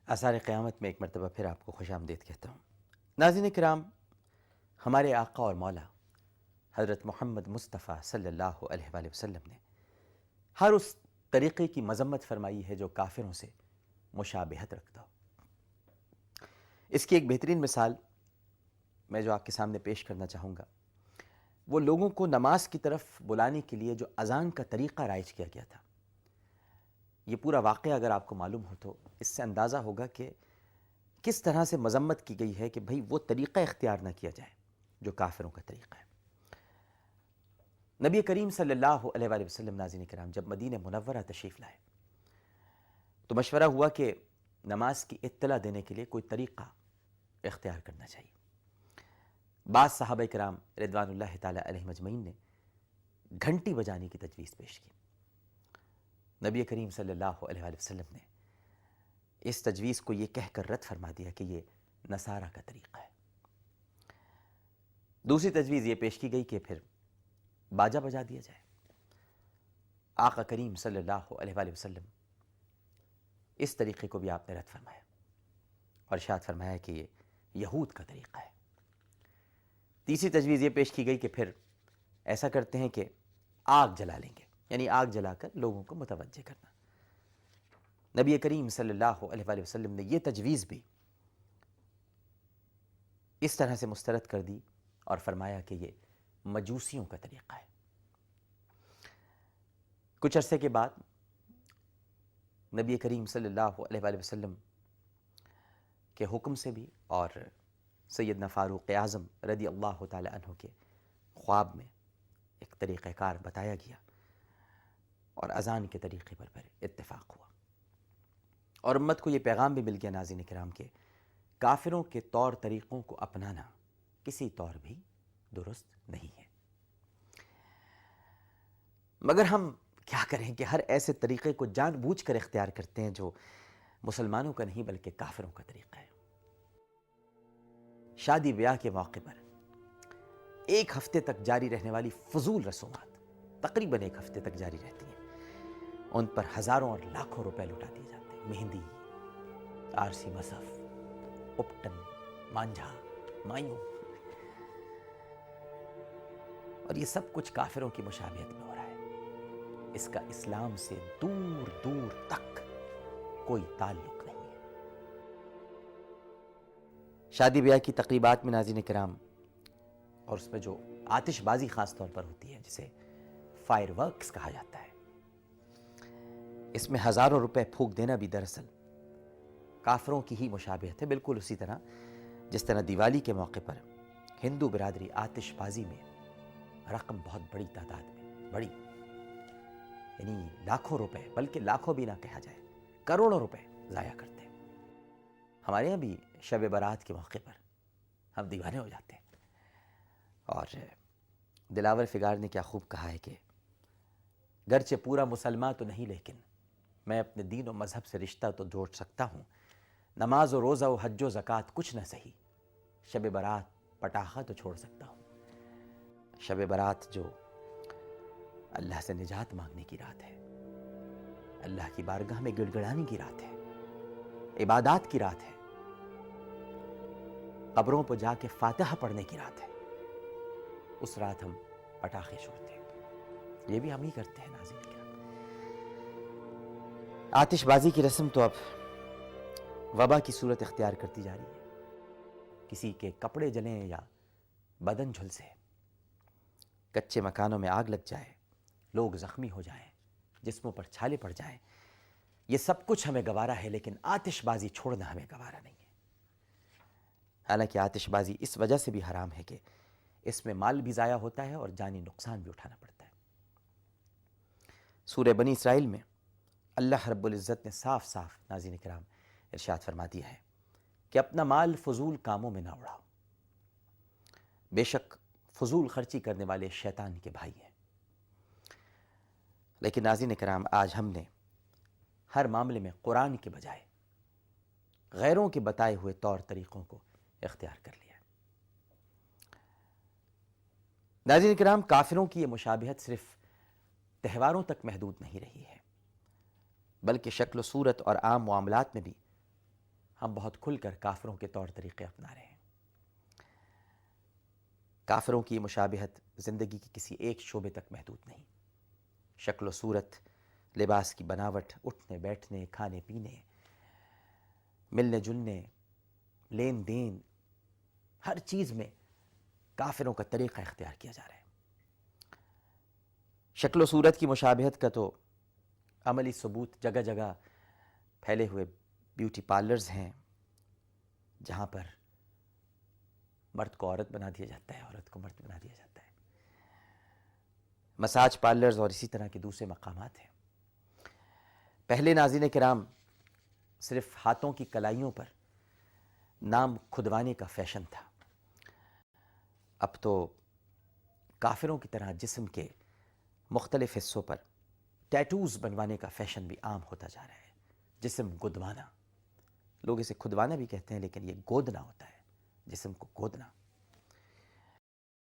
آثار قیامت میں ایک مرتبہ پھر آپ کو خوش آمدید کہتا ہوں۔ ناظرین کرام، ہمارے آقا اور مولا حضرت محمد مصطفیٰ صلی اللہ علیہ وآلہ وسلم نے ہر اس طریقے کی مذمت فرمائی ہے جو کافروں سے مشابہت رکھتا ہو۔ اس کی ایک بہترین مثال میں جو آپ کے سامنے پیش کرنا چاہوں گا، وہ لوگوں کو نماز کی طرف بلانے کے لیے جو اذان کا طریقہ رائج کیا گیا تھا۔ یہ پورا واقعہ اگر آپ کو معلوم ہو تو اس سے اندازہ ہوگا کہ کس طرح سے مذمت کی گئی ہے کہ بھئی وہ طریقہ اختیار نہ کیا جائے جو کافروں کا طریقہ ہے۔ نبی کریم صلی اللہ علیہ وآلہ وسلم ناظرین کرام جب مدینہ منورہ تشریف لائے تو مشورہ ہوا کہ نماز کی اطلاع دینے کے لیے کوئی طریقہ اختیار کرنا چاہیے۔ بعض صحابہ کرام رضوان اللہ تعالی علیہم اجمعین نے گھنٹی بجانے کی تجویز پیش کی۔ نبی کریم صلی اللہ علیہ وآلہ وسلم نے اس تجویز کو یہ کہہ کر رد فرما دیا کہ یہ نصارہ کا طریقہ ہے۔ دوسری تجویز یہ پیش کی گئی کہ پھر باجا بجا دیا جائے۔ آقا کریم صلی اللہ علیہ وآلہ وسلم اس طریقے کو بھی آپ نے رد فرمایا اور ارشاد فرمایا کہ یہ یہود کا طریقہ ہے۔ تیسری تجویز یہ پیش کی گئی کہ پھر ایسا کرتے ہیں کہ آگ جلا لیں گے، یعنی آگ جلا کر لوگوں کو متوجہ کرنا۔ نبی کریم صلی اللہ علیہ وآلہ وسلم نے یہ تجویز بھی اس طرح سے مسترد کر دی اور فرمایا کہ یہ مجوسیوں کا طریقہ ہے۔ کچھ عرصے کے بعد نبی کریم صلی اللہ علیہ وآلہ وسلم کے حکم سے بھی اور سیدنا فاروق اعظم رضی اللہ تعالی عنہ کے خواب میں ایک طریقہ کار بتایا گیا اور اذان کے طریقے پر اتفاق ہوا، اور امت کو یہ پیغام بھی مل گیا ناظرین کرام کہ کافروں کے طور طریقوں کو اپنانا کسی طور بھی درست نہیں ہے۔ مگر ہم کیا کریں کہ ہر ایسے طریقے کو جان بوجھ کر اختیار کرتے ہیں جو مسلمانوں کا نہیں بلکہ کافروں کا طریقہ ہے۔ شادی بیاہ کے موقع پر ایک ہفتے تک جاری رہنے والی فضول رسومات تقریباً ایک ہفتے تک جاری رہتی ہیں، ان پر ہزاروں اور لاکھوں روپے لوٹا دیے جاتے ہیں۔ مہندی، آرسی مصحف، اپٹن، مانجھا، مایوں، اور یہ سب کچھ کافروں کی مشابہت میں ہو رہا ہے۔ اس کا اسلام سے دور دور تک کوئی تعلق نہیں ہے۔ شادی بیاہ کی تقریبات میں ناظرین کرام، اور اس میں جو آتش بازی خاص طور پر ہوتی ہے جسے فائر ورکس کہا جاتا ہے، اس میں ہزاروں روپے پھونک دینا بھی دراصل کافروں کی ہی مشابہت ہے۔ بالکل اسی طرح جس طرح دیوالی کے موقع پر ہندو برادری آتش بازی میں رقم بہت بڑی تعداد میں، بڑی یعنی لاکھوں روپے، بلکہ لاکھوں بھی نہ کہا جائے، کروڑوں روپے ضائع کرتے ہیں۔ ہمارے یہاں بھی شب برات کے موقع پر ہم دیوانے ہو جاتے ہیں، اور دلاور فگار نے کیا خوب کہا ہے کہ گرچہ پورا مسلمان تو نہیں لیکن میں اپنے دین و مذہب سے رشتہ تو جوڑ سکتا ہوں، نماز و روزہ و حج و زکوٰۃ کچھ نہ سہی، شب برات پٹاخہ تو چھوڑ سکتا ہوں۔ شب برات جو اللہ سے نجات مانگنے کی رات ہے، اللہ کی بارگاہ میں گڑ گڑانے کی رات ہے، عبادات کی رات ہے، قبروں پہ جا کے فاتحہ پڑھنے کی رات ہے، اس رات ہم پٹاخے چھوڑتے ہیں۔ یہ بھی ہم ہی کرتے ہیں ناظرین کرام۔ آتش بازی کی رسم تو اب وبا کی صورت اختیار کرتی جا رہی ہے۔ کسی کے کپڑے جلیں یا بدن جھلسے، کچے مکانوں میں آگ لگ جائے، لوگ زخمی ہو جائیں، جسموں پر چھالے پڑ جائیں، یہ سب کچھ ہمیں گوارا ہے، لیکن آتش بازی چھوڑنا ہمیں گوارا نہیں ہے۔ حالانکہ آتش بازی اس وجہ سے بھی حرام ہے کہ اس میں مال بھی ضائع ہوتا ہے اور جانی نقصان بھی اٹھانا پڑتا ہے۔ سورہ بنی اسرائیل میں اللہ رب العزت نے صاف صاف ناظرین کرام ارشاد فرما دیا ہے کہ اپنا مال فضول کاموں میں نہ اڑاؤ، بے شک فضول خرچی کرنے والے شیطان کے بھائی ہیں۔ لیکن ناظرین کرام آج ہم نے ہر معاملے میں قرآن کے بجائے غیروں کے بتائے ہوئے طور طریقوں کو اختیار کر لیا۔ ناظرین کرام کافروں کی یہ مشابہت صرف تہواروں تک محدود نہیں رہی ہے، بلکہ شکل و صورت اور عام معاملات میں بھی ہم بہت کھل کر کافروں کے طور طریقے اپنا رہے ہیں۔ کافروں کی مشابہت زندگی کی کسی ایک شعبے تک محدود نہیں، شکل و صورت، لباس کی بناوٹ، اٹھنے بیٹھنے، کھانے پینے، ملنے جلنے، لین دین، ہر چیز میں کافروں کا طریقہ اختیار کیا جا رہا ہے۔ شکل و صورت کی مشابہت کا تو عملی ثبوت جگہ جگہ پھیلے ہوئے بیوٹی پارلرز ہیں، جہاں پر مرد کو عورت بنا دیا جاتا ہے، عورت کو مرد بنا دیا جاتا ہے، مساج پارلرز اور اسی طرح کے دوسرے مقامات ہیں۔ پہلے ناظرین کرام صرف ہاتھوں کی کلائیوں پر نام کھدوانے کا فیشن تھا، اب تو کافروں کی طرح جسم کے مختلف حصوں پر ٹیٹوز بنوانے کا فیشن بھی عام ہوتا جا رہا ہے۔ جسم گدوانا، لوگ اسے کھدوانا بھی کہتے ہیں لیکن یہ گودنا ہوتا ہے، جسم کو گودنا۔